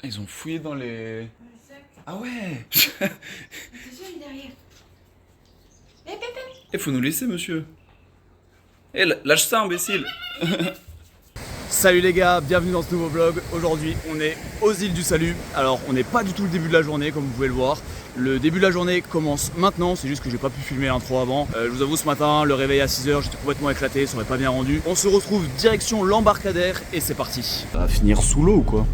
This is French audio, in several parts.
Ils ont fouillé dans les... Le sac. Ah ouais. C'est sûr, il est derrière. Il faut nous laisser, monsieur. Eh, lâche ça, imbécile. Salut les gars, bienvenue dans ce nouveau vlog. Aujourd'hui, on est aux îles du Salut. Alors, on n'est pas du tout le début de la journée, comme vous pouvez le voir. Le début de la journée commence maintenant, c'est juste que j'ai pas pu filmer l'intro avant. Je vous avoue, ce matin, le réveil à 6 h, j'étais complètement éclaté, ça aurait pas bien rendu. On se retrouve direction l'embarcadère et c'est parti. Ça va finir sous l'eau ou quoi?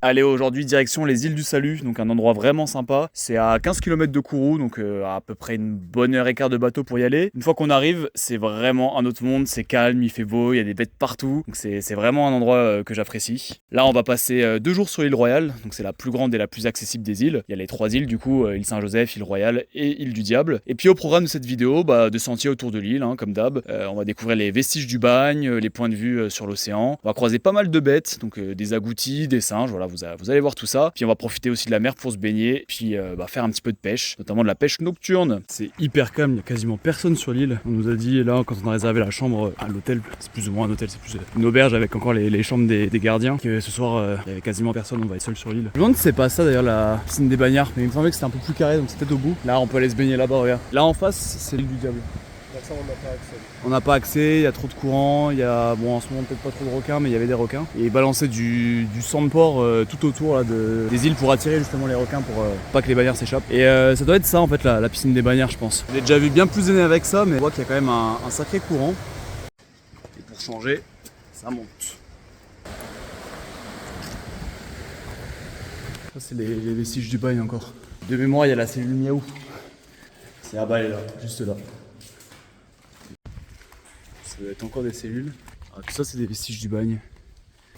Allez, aujourd'hui direction les îles du Salut, donc un endroit vraiment sympa. C'est à 15 km de Kourou, donc à peu près une bonne heure et quart de bateau pour y aller. Une fois qu'on arrive, c'est vraiment un autre monde, c'est calme, il fait beau, il y a des bêtes partout. Donc c'est vraiment un endroit que j'apprécie. Là, on va passer 2 jours sur l'île Royale, donc c'est la plus grande et la plus accessible des îles. Il y a les 3 îles du coup, île Saint-Joseph, île Royale et île du Diable. Et puis au programme de cette vidéo, des sentiers autour de l'île, hein, comme d'hab. On va découvrir les vestiges du bagne, les points de vue sur l'océan. On va croiser pas mal de bêtes, donc des agoutis, des singes, voilà. Vous allez voir tout ça. Puis on va profiter aussi de la mer pour se baigner. Puis faire un petit peu de pêche, notamment de la pêche nocturne. C'est hyper calme, il n'y a quasiment personne sur l'île. On nous a dit là, quand on a réservé la chambre à l'hôtel, c'est plus ou moins un hôtel, c'est plus une auberge avec encore les chambres des gardiens, que ce soir il y avait quasiment personne, on va être seul sur l'île. Je me demande si c'est pas ça d'ailleurs la piscine des bagnards, mais il me semblait que c'était un peu plus carré, donc c'est peut-être au bout. Là on peut aller se baigner là-bas, regarde. Là en face c'est l'île du Diable. Ça, on n'a pas accès. On n'a pas accès, il y a trop de courant, il y a, bon en ce moment peut-être pas trop de requins, mais il y avait des requins. Et balancer du sang de porc tout autour là, des îles pour attirer justement les requins pour pas que les bagnards s'échappent. Et ça doit être ça en fait la piscine des bagnards, je pense. J'ai déjà vu bien plus aîné avec ça, mais on voit qu'il y a quand même un sacré courant. Et pour changer, ça monte. Ça c'est les vestiges du bagne encore. De mémoire, il y a la cellule miaou. C'est là-bas, elle est là, juste là. Ça doit être encore des cellules. Ah, tout ça c'est des vestiges du bagne.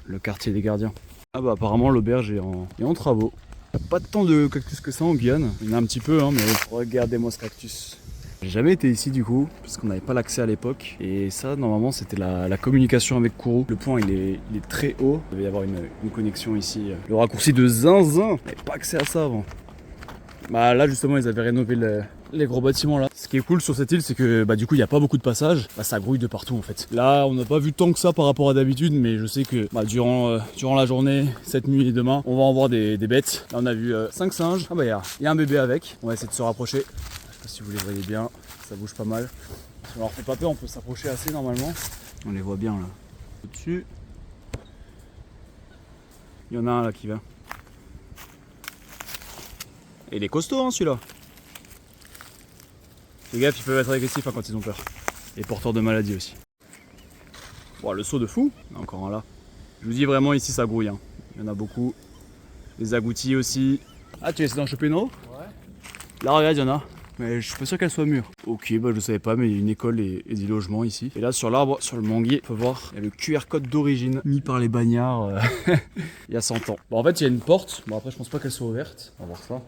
Le quartier des gardiens. Ah bah apparemment l'auberge est en travaux. Il n'y a pas tant de cactus que ça en Guyane. Il y en a un petit peu hein, mais regardez-moi ce cactus. J'ai jamais été ici du coup, puisqu'on n'avait pas l'accès à l'époque. Et ça normalement c'était la communication avec Kourou. Le point il est très haut. Il devait y avoir une connexion ici. Le raccourci de zinzin. On n'avait pas accès à ça avant. Bah là justement ils avaient rénové les gros bâtiments là. Ce qui est cool sur cette île c'est que du coup il n'y a pas beaucoup de passages. Ça grouille de partout en fait. Là on n'a pas vu tant que ça par rapport à d'habitude, mais je sais que durant la journée, cette nuit et demain, on va en voir des bêtes. Là on a vu 5 singes. Ah bah il y a un bébé avec. On va essayer de se rapprocher. Je sais pas si vous les voyez bien, ça bouge pas mal. Si on leur fait pas peur, on peut s'approcher assez normalement. On les voit bien là. Au-dessus. Il y en a un là qui vient. Et il est costaud hein celui-là. Les gars ils peuvent être agressifs quand ils ont peur. Et porteurs de maladies aussi. Bon, le saut de fou, il y en a encore un là. Je vous dis vraiment ici ça grouille. Hein. Il y en a beaucoup. Les agoutis aussi. Ah tu essaies d'en choper une autre? Ouais. Là regarde il y en a. Mais je suis pas sûr qu'elle soit mûre. Ok je savais pas mais il y a une école et des logements ici. Et là sur l'arbre, sur le manguier, on peut voir, il y a le QR code d'origine mis par les bagnards il y a 100 ans. Bon en fait il y a une porte. Bon après je pense pas qu'elle soit ouverte. On va voir ça.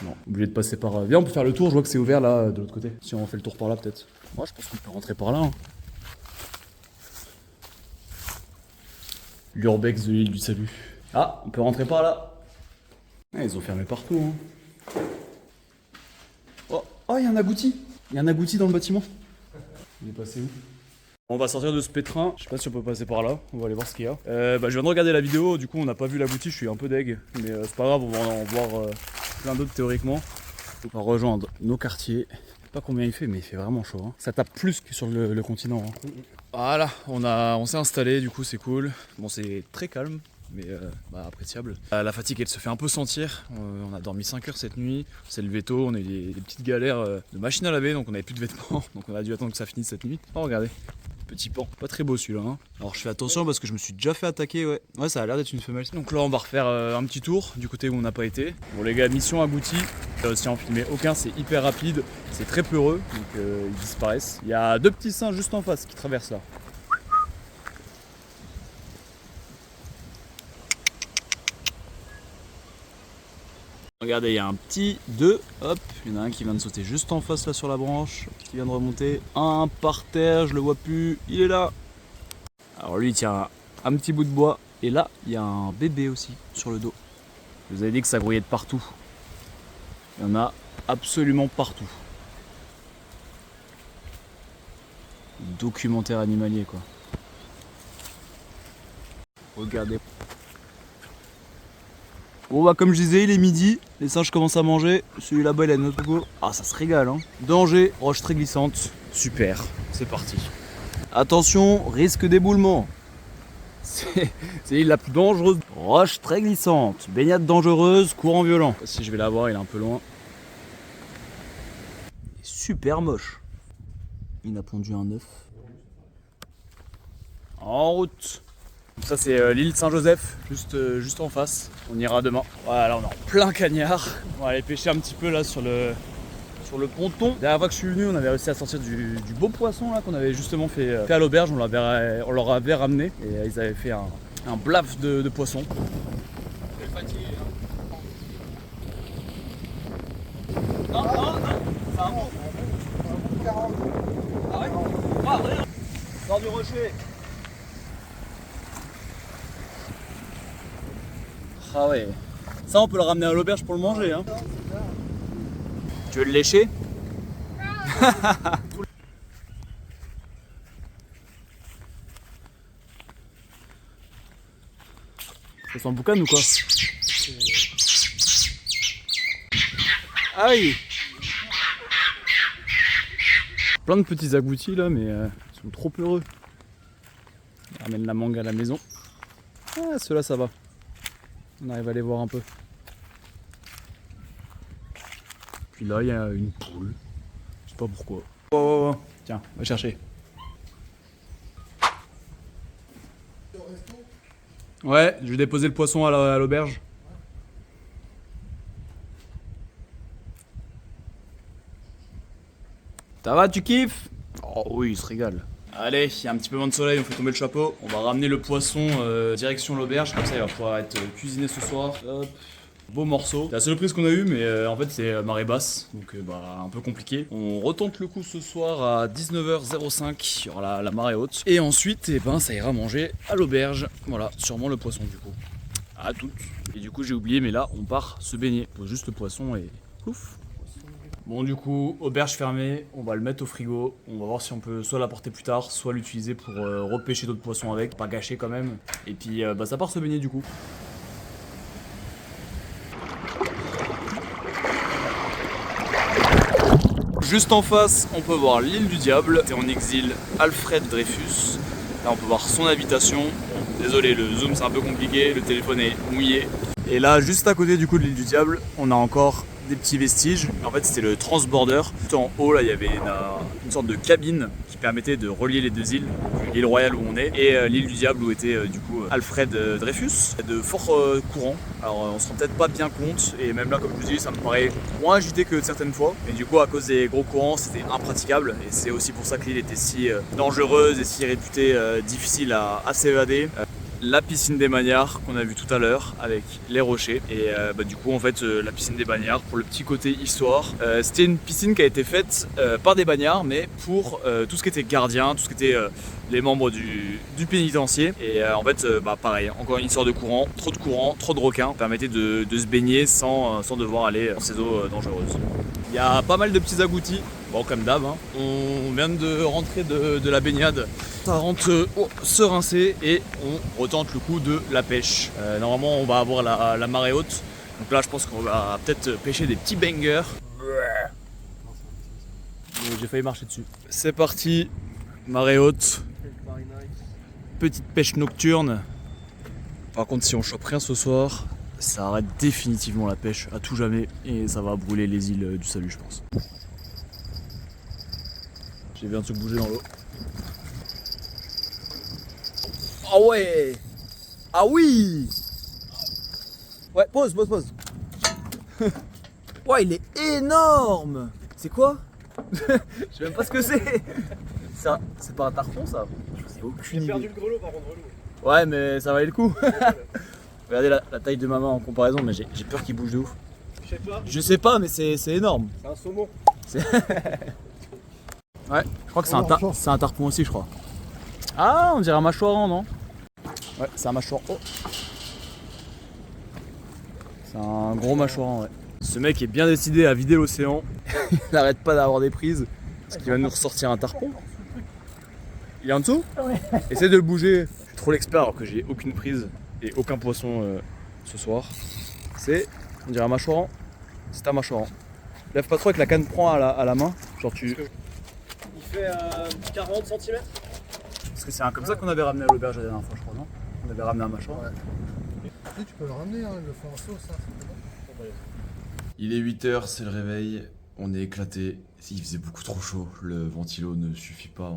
Non, obligé de passer par... Viens, on peut faire le tour, je vois que c'est ouvert là, de l'autre côté. Si on fait le tour par là, peut-être. Moi, je pense qu'on peut rentrer par là. Hein. L'urbex de l'île du Salut. Ah, on peut rentrer par là. Ah, ils ont fermé partout. Hein. Oh, il y a un agouti. Il y a un agouti dans le bâtiment. Il est passé où? On va sortir de ce pétrin. Je sais pas si on peut passer par là. On va aller voir ce qu'il y a. Je viens de regarder la vidéo, du coup, on n'a pas vu l'agouti, je suis un peu deg. Mais c'est pas grave, on va en voir... plein d'autres théoriquement. On va rejoindre nos quartiers. Je sais pas combien il fait, mais il fait vraiment chaud. Hein. Ça tape plus que sur le continent. Hein. Voilà, on s'est installé, du coup c'est cool. Bon c'est très calme, mais appréciable. La fatigue elle se fait un peu sentir. On a dormi 5 heures cette nuit. On s'est levé tôt, on a eu des petites galères de machine à laver, donc on avait plus de vêtements. Donc on a dû attendre que ça finisse cette nuit. Oh regardez. Petit pan, pas très beau celui-là. Hein. Alors je fais attention parce que je me suis déjà fait attaquer, ouais ça a l'air d'être une femelle. Donc là on va refaire un petit tour du côté où on n'a pas été. Bon les gars, mission aboutie. Si en filmer aucun, c'est hyper rapide, c'est très peureux, donc ils disparaissent. Il y a 2 petits singes juste en face qui traversent là. Regardez, il y a un petit 2, hop, il y en a un qui vient de sauter juste en face là sur la branche, qui vient de remonter. Un par terre, je le vois plus, il est là. Alors lui il tient un petit bout de bois, et là il y a un bébé aussi sur le dos. Je vous avais dit que ça grouillait de partout. Il y en a absolument partout. Documentaire animalier quoi. Regardez. Bon bah comme je disais, il est midi, les singes commencent à manger, celui là-bas il a notre go. Ah ça se régale hein. Danger, roche très glissante, super, c'est parti. Attention, risque d'éboulement. C'est l'île la plus dangereuse. Roche très glissante, baignade dangereuse, courant violent. Si je vais la voir, il est un peu loin. Super moche. Il a pondu un œuf. En route. Ça c'est l'île Saint-Joseph, juste en face. On ira demain. Voilà, on est en plein cagnard. On va aller pêcher un petit peu là sur le ponton. La dernière fois que je suis venu, on avait réussi à sortir du beau poisson là qu'on avait justement fait à l'auberge. On leur avait ramené et ils avaient fait un blaf de poisson. Non, c'est un bon. Ah ouais? Ah ouais. Sors du rocher. Ah ouais. Ça on peut le ramener à l'auberge pour le manger hein. Tu veux le lécher? Ça sent boucan ou quoi? Ah oui. Plein de petits agoutis là mais ils sont trop heureux. On ramène la mangue à la maison. Ah ceux-là ça va. On arrive à les voir un peu. Puis là il y a une poule. Je sais pas pourquoi. Oh. Tiens, va chercher. Ouais, je vais déposer le poisson à l'auberge. Ça va, tu kiffes? Oh oui, il se régale. Allez, il y a un petit peu moins de soleil, on fait tomber le chapeau. On va ramener le poisson direction l'auberge, comme ça il va pouvoir être cuisiné ce soir. Hop. Beau morceau. C'est la seule prise qu'on a eue, mais en fait c'est marée basse, donc un peu compliqué. On retente le coup ce soir à 19h05, il y aura la marée haute. Et ensuite, ça ira manger à l'auberge. Voilà, sûrement le poisson du coup. À toutes. Et du coup j'ai oublié, mais là on part se baigner. On pose juste le poisson et ouf. Bon du coup, auberge fermée, on va le mettre au frigo. On va voir si on peut soit l'apporter plus tard, soit l'utiliser pour repêcher d'autres poissons avec, pas gâcher quand même. Et puis ça part se baigner du coup. Juste en face, on peut voir l'île du Diable. C'est en exil Alfred Dreyfus. Là, on peut voir son habitation. Désolé, le zoom c'est un peu compliqué, le téléphone est mouillé. Et là, juste à côté du coup de l'île du Diable, on a encore des petits vestiges. En fait, c'était le transborder. Tout en haut, là, il y avait une sorte de cabine qui permettait de relier les deux îles, l'île Royale où on est et l'île du Diable où était du coup Alfred Dreyfus. De fort courant. Alors, on se rend peut-être pas bien compte et même là, comme je vous dis, ça me paraît moins agité que certaines fois. Et du coup, à cause des gros courants, c'était impraticable. Et c'est aussi pour ça que l'île était si dangereuse et si réputée difficile à s'évader. La piscine des Bagnards qu'on a vu tout à l'heure avec les rochers et du coup en fait la piscine des Bagnards pour le petit côté histoire c'était une piscine qui a été faite par des Bagnards mais pour tout ce qui était gardien, tout ce qui était les membres du pénitencier et en fait pareil, encore une histoire de courant, trop de requins permettait de se baigner sans devoir aller dans ces eaux dangereuses. Il y a pas mal de petits agoutis, bon comme d'hab hein. On vient de rentrer de la baignade. Ça rentre se rincer et on retente le coup de la pêche. Normalement on va avoir la marée haute. Donc là je pense qu'on va peut-être pêcher des petits bangers. J'ai failli marcher dessus. C'est parti, marée haute. Petite pêche nocturne. Par contre si on chope rien ce soir, ça arrête définitivement la pêche à tout jamais et ça va brûler les îles du salut je pense. J'ai vu un truc bouger dans l'eau. Ah ouais! Ah oui! Ouais, pause. Ouais, il est énorme! C'est quoi? Je sais même pas ce que c'est! C'est pas un tarpon ça? J'ai aucune idée. J'ai perdu le grelot par contre, relou. Ouais, mais ça valait le coup! Regardez la taille de ma main en comparaison, mais j'ai peur qu'il bouge de ouf. Je sais pas, mais c'est énorme. C'est un saumon. Ouais, je crois que c'est un tarpon aussi, je crois. Ah, on dirait un mâchoiran, non? Ouais, c'est un mâchoiran. Oh. C'est un gros mâchoiran, ouais. Ce mec est bien décidé à vider l'océan. Il n'arrête pas d'avoir des prises. Parce qu'il va nous ressortir un tarpon. Il est en dessous? Ouais. Essaye de le bouger. Je suis trop l'expert alors que j'ai aucune prise et aucun poisson ce soir. C'est, on dirait un mâchoran. C'est un mâchoran. Lève pas trop avec la canne, prends à la main. Genre tu. Il fait 40 cm. Parce que c'est comme ça qu'on avait ramené à l'auberge la dernière fois, je crois, non? On avait ramené un mâchoran. Tu peux le ramener, hein, ils le font en sauce. Hein, Il est 8h, c'est le réveil, on est éclaté. Il faisait beaucoup trop chaud, le ventilo ne suffit pas,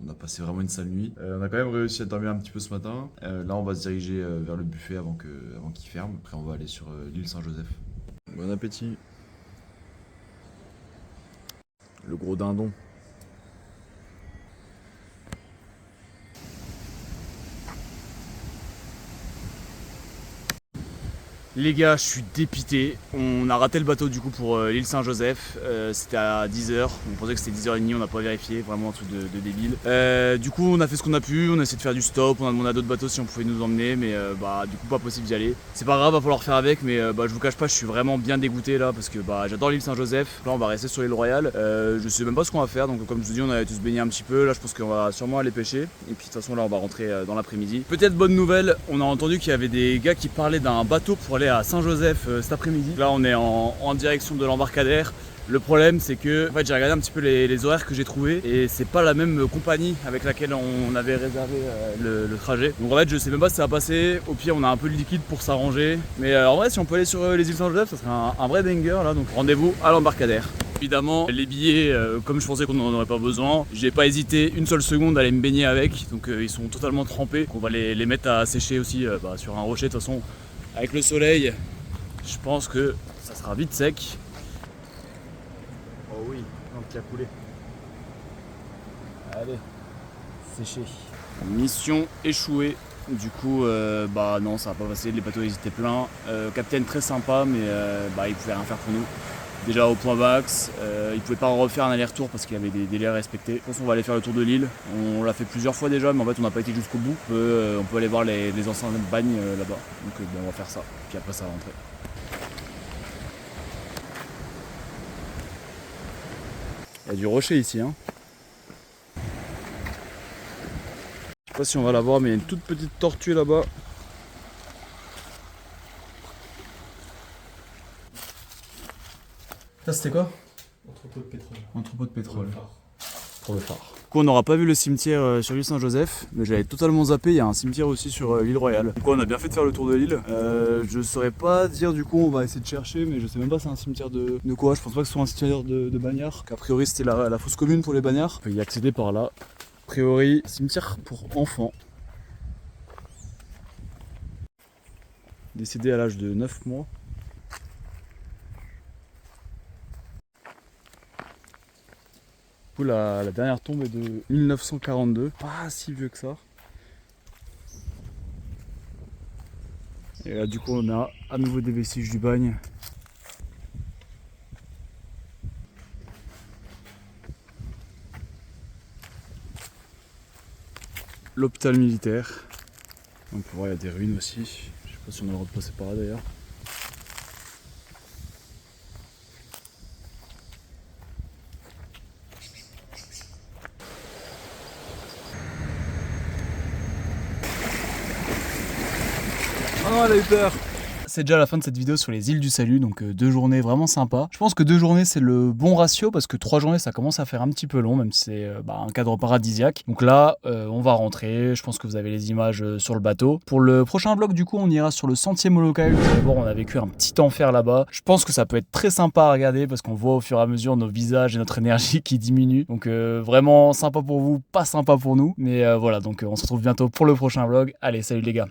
on a passé vraiment une sale nuit. On a quand même réussi à dormir un petit peu ce matin. Là on va se diriger vers le buffet avant qu'il ferme. Après on va aller sur l'île Saint-Joseph. Bon appétit. Le gros dindon. Les gars, je suis dépité. On a raté le bateau du coup pour l'île Saint-Joseph. C'était à 10h. On pensait que c'était 10h30, on n'a pas vérifié. Vraiment un truc de débile. Du coup, on a fait ce qu'on a pu. On a essayé de faire du stop. On a demandé à d'autres bateaux si on pouvait nous emmener. Mais du coup, pas possible d'y aller. C'est pas grave, va falloir faire avec. Mais je vous cache pas, je suis vraiment bien dégoûté là. Parce que j'adore l'île Saint-Joseph. Là, on va rester sur l'île Royale. Je sais même pas ce qu'on va faire. Donc, comme je vous dis, on a tous baigné un petit peu. Là, je pense qu'on va sûrement aller pêcher. Et puis, de toute façon, là, on va rentrer dans l'après-midi. Peut-être bonne nouvelle. On a entendu qu'il y avait des gars qui parlaient d'un bateau pour aller à Saint-Joseph cet après-midi. Là on est en direction de l'embarcadère. Le problème c'est que en fait, j'ai regardé un petit peu les horaires que j'ai trouvés et c'est pas la même compagnie avec laquelle on avait réservé le trajet. Donc en fait je sais même pas si ça va passer. Au pire on a un peu de liquide pour s'arranger. Mais en vrai si on peut aller sur les îles Saint-Joseph ça serait un vrai banger là. Donc rendez-vous à l'embarcadère. Évidemment, les billets, comme je pensais qu'on n'en aurait pas besoin, j'ai pas hésité une seule seconde à aller me baigner avec. Donc ils sont totalement trempés. On va les mettre à sécher aussi sur un rocher de toute façon. Avec le soleil, je pense que ça sera vite sec. Oh oui, un petit à couler. Allez, sécher. Mission échouée. Du coup, non, ça va pas passer. Les bateaux ils étaient pleins. Capitaine très sympa, mais il pouvait rien faire pour nous. Déjà au point max, il pouvait pas refaire un aller-retour parce qu'il y avait des délais à respecter. Je pense qu'on va aller faire le tour de l'île. On l'a fait plusieurs fois déjà, mais en fait on n'a pas été jusqu'au bout. On peut aller voir les anciens bagnes là-bas. Donc on va faire ça. Puis après ça va rentrer. Il y a du rocher ici, hein. Je sais pas si on va la voir, mais il y a une toute petite tortue là-bas. Ça c'était quoi? Entrepôt de pétrole. Entrepôt de pétrole. Pour le phare. Du coup on n'aura pas vu le cimetière sur l'île Saint-Joseph, mais j'avais totalement zappé, il y a un cimetière aussi sur l'île Royale. Du coup on a bien fait de faire le tour de l'île. Je saurais pas dire du coup, on va essayer de chercher, mais je sais même pas si c'est un cimetière de quoi. Je pense pas que ce soit un cimetière de bagnards, qu'a priori c'était la fosse commune pour les bagnards. On peut y accéder par là. A priori, cimetière pour enfants. Décédé à l'âge de 9 mois. La dernière tombe est de 1942, pas si vieux que ça. Et là du coup on a à nouveau des vestiges du bagne. L'hôpital militaire. On peut voir il y a des ruines aussi. Je sais pas si on a le droit de passer par là d'ailleurs. Oh non, elle a eu peur. C'est déjà la fin de cette vidéo sur les îles du Salut, donc 2 journées vraiment sympas. Je pense que 2 journées c'est le bon ratio parce que 3 journées ça commence à faire un petit peu long, même si c'est un cadre paradisiaque. Donc là on va rentrer, je pense que vous avez les images sur le bateau. Pour le prochain vlog du coup on ira sur le sentier Molokai. Vous allez voir on a vécu un petit enfer là-bas. Je pense que ça peut être très sympa à regarder parce qu'on voit au fur et à mesure nos visages et notre énergie qui diminue. Donc vraiment sympa pour vous, pas sympa pour nous. Mais voilà, donc on se retrouve bientôt pour le prochain vlog. Allez, salut les gars.